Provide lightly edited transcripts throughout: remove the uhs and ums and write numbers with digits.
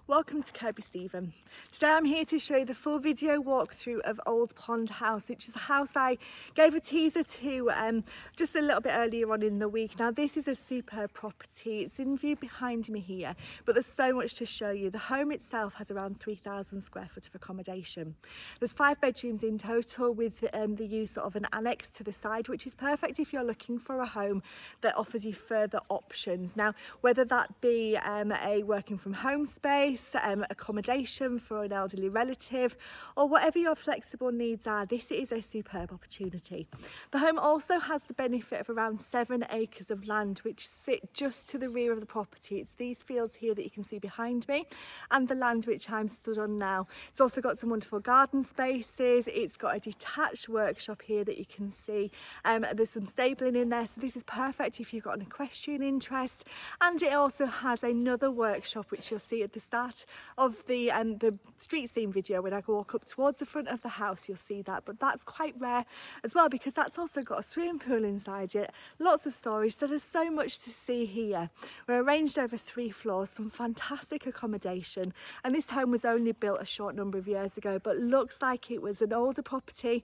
Welcome to Kirkby. Today I'm here to show you the full video walkthrough of Old Pond House, which is a house I gave a teaser to just a little bit earlier on in the week. Now this is a superb property. It's in view behind me here, but there's so much to show you. The home itself has around 3,000 square foot of accommodation. There's 5 bedrooms in total with the use of an annex to the side, which is perfect if you're looking for a home that offers you further options. Now, whether that be a working from home space, accommodation for an elderly relative, or whatever your flexible needs are, this is a superb opportunity. The home also has the benefit of around 7 acres of land which sit just to the rear of the property. It's these fields here that you can see behind me and the land which I'm stood on now. It's also got some wonderful garden spaces. It's got a detached workshop here that you can see. There's some stabling in there, so this is perfect if you've got an equestrian interest. And it also has another workshop which you'll see at the start of the street scene video. When I walk up towards the front of the house, you'll see that, but that's quite rare as well because that's also got a swimming pool inside it, lots of storage, so there's so much to see here. We're arranged over 3 floors, some fantastic accommodation, and this home was only built a short number of years ago, but looks like it was an older property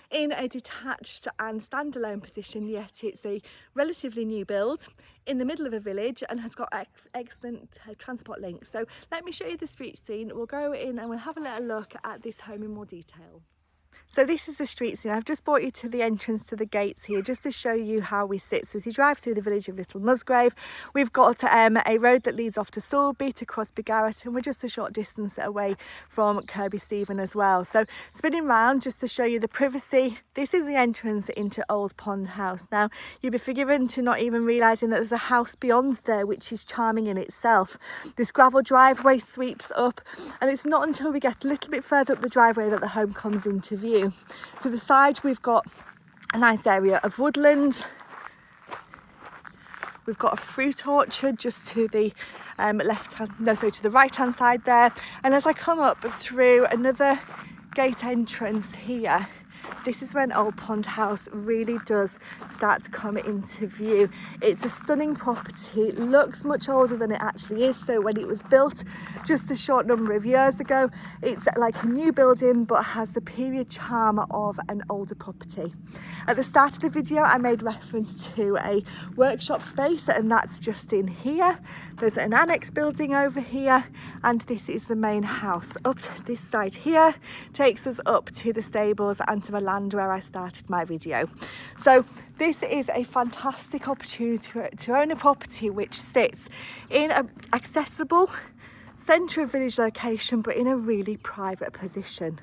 in a detached and standalone position, yet it's a relatively new build in the middle of a village and has got excellent transport links. So let me show you the street scene. We'll go in and we'll have a little look at this home in more detail. So this is the street scene. I've just brought you to the entrance to the gates here just to show you how we sit. So as you drive through the village of Little Musgrave, we've got a road that leads off to Sulby, to cross Garrett, and we're just a short distance away from Kirkby as well. So spinning round just to show you the privacy. This is the entrance into Old Pond House. Now you'll be forgiven to not even realising that there's a house beyond there which is charming in itself. This gravel driveway sweeps up, and it's not until we get a little bit further up the driveway that the home comes into view. To the side we've got a nice area of woodland. We've got a fruit orchard just to the to the right hand side there, and as I come up through another gate entrance here, this is when Old Pond House really does start to come into view. It's a stunning property. It looks much older than it actually is. So when it was built just a short number of years ago, it's like a new building but has the period charm of an older property. At the start of the video, I made reference to a workshop space, and that's just in here. There's an annex building over here, and this is the main house. Up this side here takes us up to the stables and to the land where I started my video. So this is a fantastic opportunity to own a property which sits in an accessible centre of village location but in a really private position.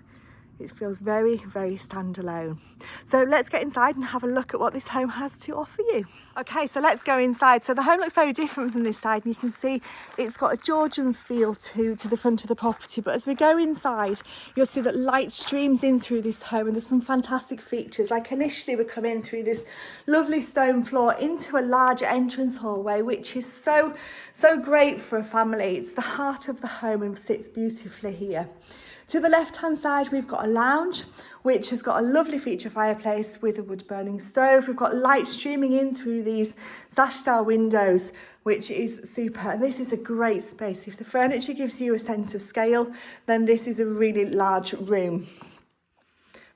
It feels very, very standalone. So let's get inside and have a look at what this home has to offer you. Okay, so let's go inside. So the home looks very different from this side, and you can see it's got a Georgian feel to the front of the property. But as we go inside, you'll see that light streams in through this home, and there's some fantastic features. Like initially we come in through this lovely stone floor into a large entrance hallway, which is so great for a family. It's the heart of the home and sits beautifully here. To the left-hand side, we've got a lounge, which has got a lovely feature fireplace with a wood-burning stove. We've got light streaming in through these sash-style windows, which is super. And this is a great space. If the furniture gives you a sense of scale, then this is a really large room.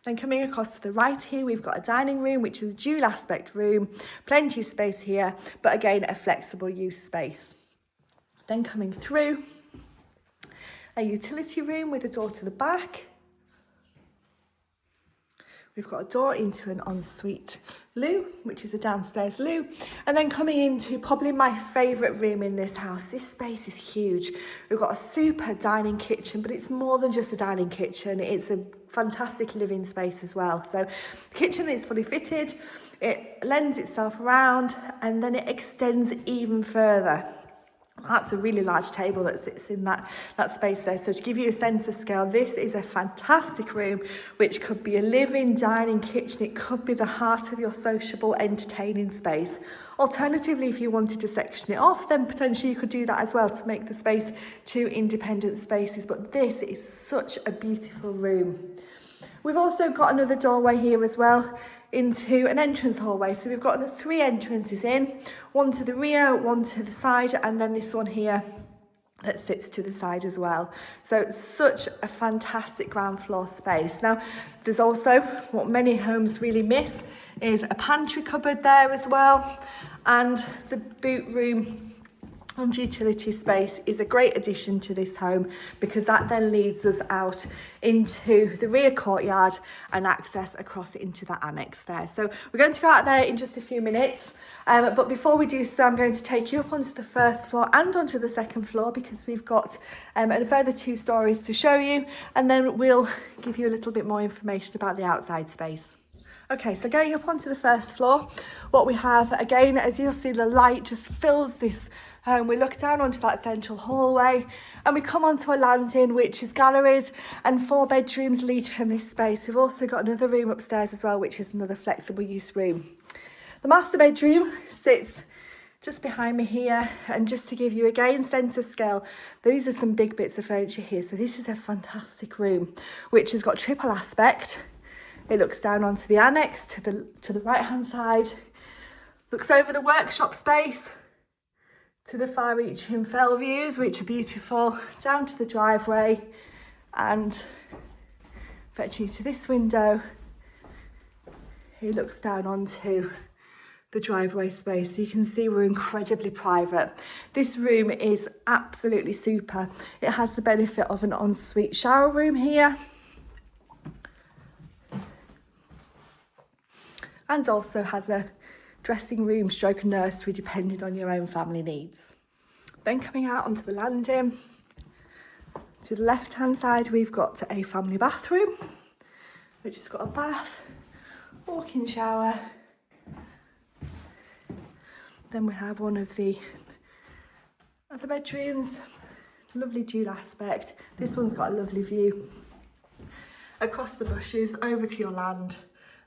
Then coming across to the right here, we've got a dining room, which is a dual aspect room. Plenty of space here, but again, a flexible use space. Then coming through, a utility room with a door to the back. We've got a door into an ensuite loo, which is a downstairs loo. And then coming into probably my favourite room in this house. This space is huge. We've got a super dining kitchen, but it's more than just a dining kitchen. It's a fantastic living space as well. So the kitchen is fully fitted. It lends itself around and then it extends even further. That's a really large table that sits in that space there. So to give you a sense of scale, this is a fantastic room, which could be a living, dining, kitchen. It could be the heart of your sociable, entertaining space. Alternatively, if you wanted to section it off, then potentially you could do that as well to make the space 2 independent spaces. But this is such a beautiful room. We've also got another doorway here as well into an entrance hallway. So we've got the 3 entrances in, one to the rear, one to the side, and then this one here that sits to the side as well. So such a fantastic ground floor space. Now, there's also what many homes really miss is a pantry cupboard there as well. And the boot room and utility space is a great addition to this home, because that then leads us out into the rear courtyard and access across into the annex there. So we're going to go out there in just a few minutes, but before we do so, I'm going to take you up onto the first floor and onto the second floor, because we've got a further 2 stories to show you, and then we'll give you a little bit more information about the outside space. Okay, so going up onto the first floor, what we have, again, as you'll see, the light just fills this home. We look down onto that central hallway and we come onto a landing which is galleried, and 4 bedrooms lead from this space. We've also got another room upstairs as well, which is another flexible use room. The master bedroom sits just behind me here, and just to give you again sense of scale, these are some big bits of furniture here. So this is a fantastic room which has got triple aspect. It looks down onto the annex to the right hand side, looks over the workshop space to the far reaching fell views, which are beautiful, down to the driveway, and fetching to this window, it looks down onto the driveway space. So you can see we're incredibly private. This room is absolutely super. It has the benefit of an ensuite shower room here, and also has a dressing room stroke nursery depending on your own family needs. Then coming out onto the landing, to the left hand side we've got a family bathroom which has got a bath, walk-in shower. Then we have one of the other bedrooms, lovely dual aspect. This one's got a lovely view across the bushes over to your land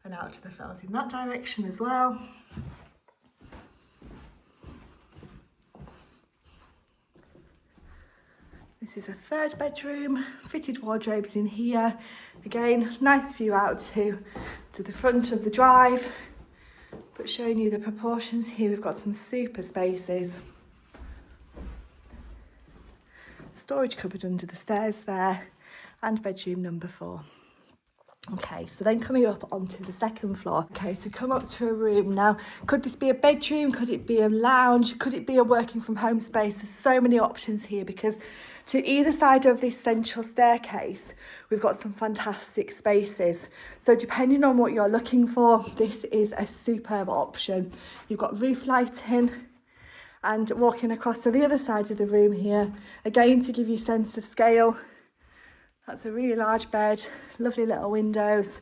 and out to the fells in that direction as well. This is a 3rd bedroom, fitted wardrobes in here. Again, nice view out to the front of the drive, but showing you the proportions here, we've got some super spaces. Storage cupboard under the stairs there, and bedroom number 4. Okay, so then coming up onto the second floor. Okay, so come up to a room. Now, could this be a bedroom? Could it be a lounge? Could it be a working from home space? There's so many options here, because to either side of this central staircase, we've got some fantastic spaces. So depending on what you're looking for, this is a superb option. You've got roof lighting, and walking across to the other side of the room here, again, to give you a sense of scale, that's a really large bed, lovely little windows,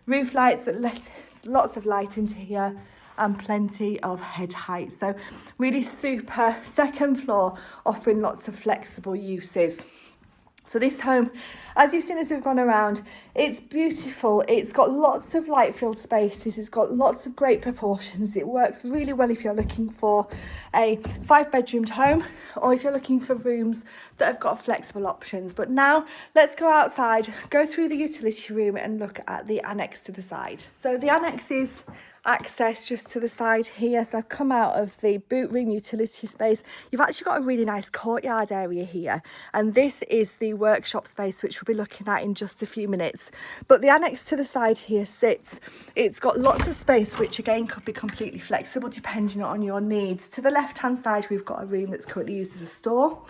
roof lights that let lots of light into here, and plenty of head height. So really super second floor, offering lots of flexible uses. So this home, as you've seen as we've gone around, it's beautiful. It's got lots of light-filled spaces. It's got lots of great proportions. It works really well if you're looking for a 5-bedroomed home, or if you're looking for rooms that have got flexible options. But now let's go outside, go through the utility room and look at the annex to the side. So the annex is access just to the side here. So I've come out of the boot room utility space. You've actually got a really nice courtyard area here, and this is the workshop space which we'll be looking at in just a few minutes. But the annex to the side here sits, it's got lots of space which again could be completely flexible depending on your needs. To the left hand side we've got a room that's currently used as a store.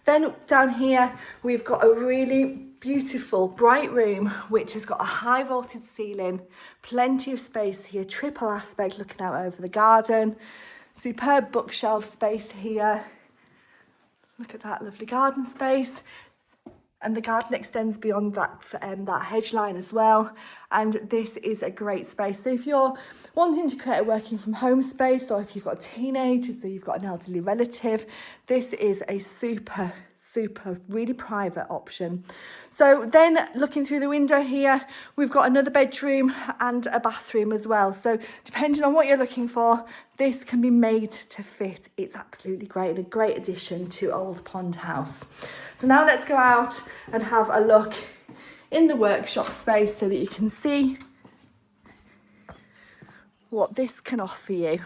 Then down here we've got a really beautiful bright room which has got a high vaulted ceiling, plenty of space here, triple aspect looking out over the garden, superb bookshelf space here. Look at that lovely garden space, and the garden extends beyond that hedge line as well, and this is a great space. So if you're wanting to create a working from home space, or if you've got teenagers or you've got an elderly relative, this is a super really private option. So then looking through the window here, we've got another bedroom and a bathroom as well. So depending on what you're looking for, this can be made to fit. It's absolutely great and a great addition to Old Pond House. So now let's go out and have a look in the workshop space so that you can see what this can offer you.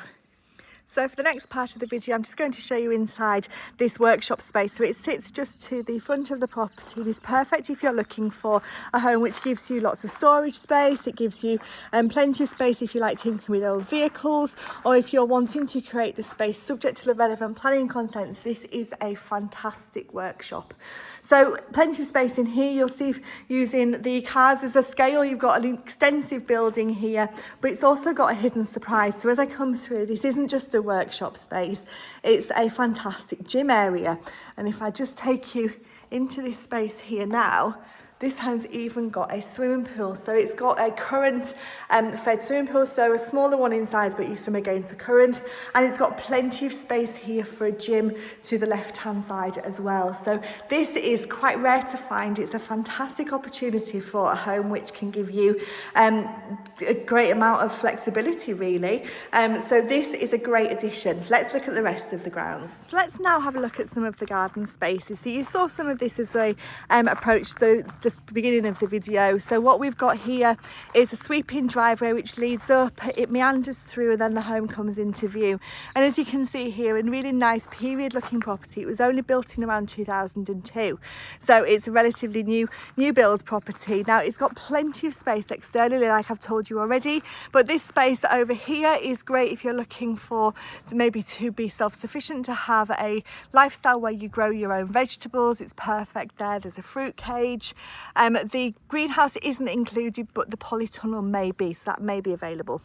So for the next part of the video, I'm just going to show you inside this workshop space. So it sits just to the front of the property. It is perfect if you're looking for a home which gives you lots of storage space. It gives you plenty of space if you like tinkering with old vehicles, or if you're wanting to create the space subject to the relevant planning consents. This is a fantastic workshop. So plenty of space in here. You'll see using the cars as a scale. You've got an extensive building here, but it's also got a hidden surprise. So as I come through, this isn't just a workshop space, it's a fantastic gym area. And if I just take you into this space here now, this home's even got a swimming pool. So it's got a current fed swimming pool, so a smaller one in size, but you swim against the current. And it's got plenty of space here for a gym to the left-hand side as well. So this is quite rare to find. It's a fantastic opportunity for a home which can give you a great amount of flexibility, really. So this is a great addition. Let's look at the rest of the grounds. So let's now have a look at some of the garden spaces. So you saw some of this as I approached the beginning of the video. So what we've got here is a sweeping driveway which leads up, it meanders through, and then the home comes into view. And as you can see here, a really nice period looking property. It was only built in around 2002, so it's a relatively new build property. Now it's got plenty of space externally, like I've told you already, but this space over here is great if you're looking for to be self-sufficient, to have a lifestyle where you grow your own vegetables. It's perfect there. There's a fruit cage. The greenhouse isn't included, but the polytunnel may be, so that may be available.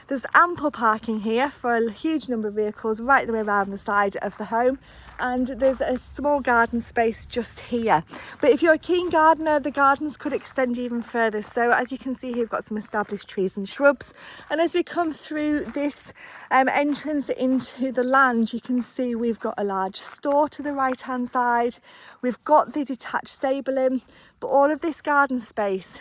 There's ample parking here for a huge number of vehicles right the way around the side of the home, and there's a small garden space just here. But if you're a keen gardener, the gardens could extend even further. So as you can see here, we've got some established trees and shrubs, and as we come through this entrance into the land, you can see we've got a large store to the right hand side. We've got the detached stable in, but all of this garden space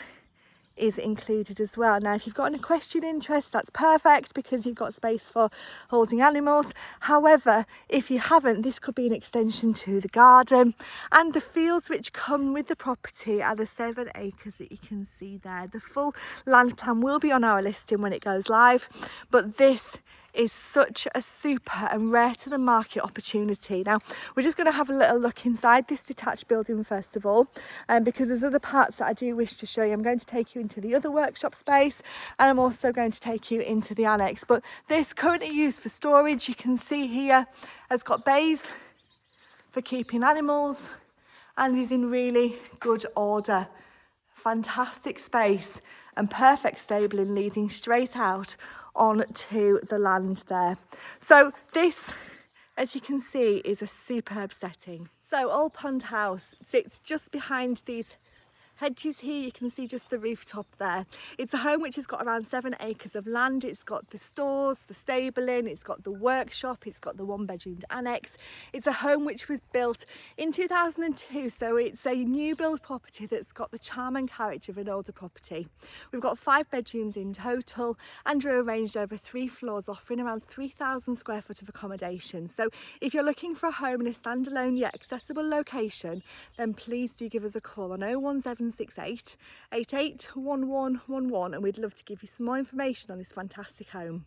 is included as well. Now if you've got an equestrian interest, that's perfect because you've got space for holding animals. However, if you haven't, this could be an extension to the garden. And the fields which come with the property are the 7 acres that you can see there. The full land plan will be on our listing when it goes live, but this is such a super and rare to the market opportunity. Now we're just going to have a little look inside this detached building first of all, because there's other parts that I do wish to show you. I'm going to take you into the other workshop space, and I'm also going to take you into the annex. But this currently used for storage, you can see here, has got bays for keeping animals and is in really good order. Fantastic space and perfect stabling leading straight out onto the land there. So this, as you can see, is a superb setting. So Old Pond House sits just behind these hedges here. You can see just the rooftop there. It's a home which has got around 7 acres of land. It's got the stores, the stabling, it's got the workshop, it's got the 1-bedroomed annex. It's a home which was built in 2002, so it's a new build property that's got the charm and character of an older property. We've got 5 bedrooms in total, and we're arranged over 3 floors, offering around 3,000 square foot of accommodation. So if you're looking for a home in a standalone yet accessible location, then please do give us a call on 01768 881111, and we'd love to give you some more information on this fantastic home.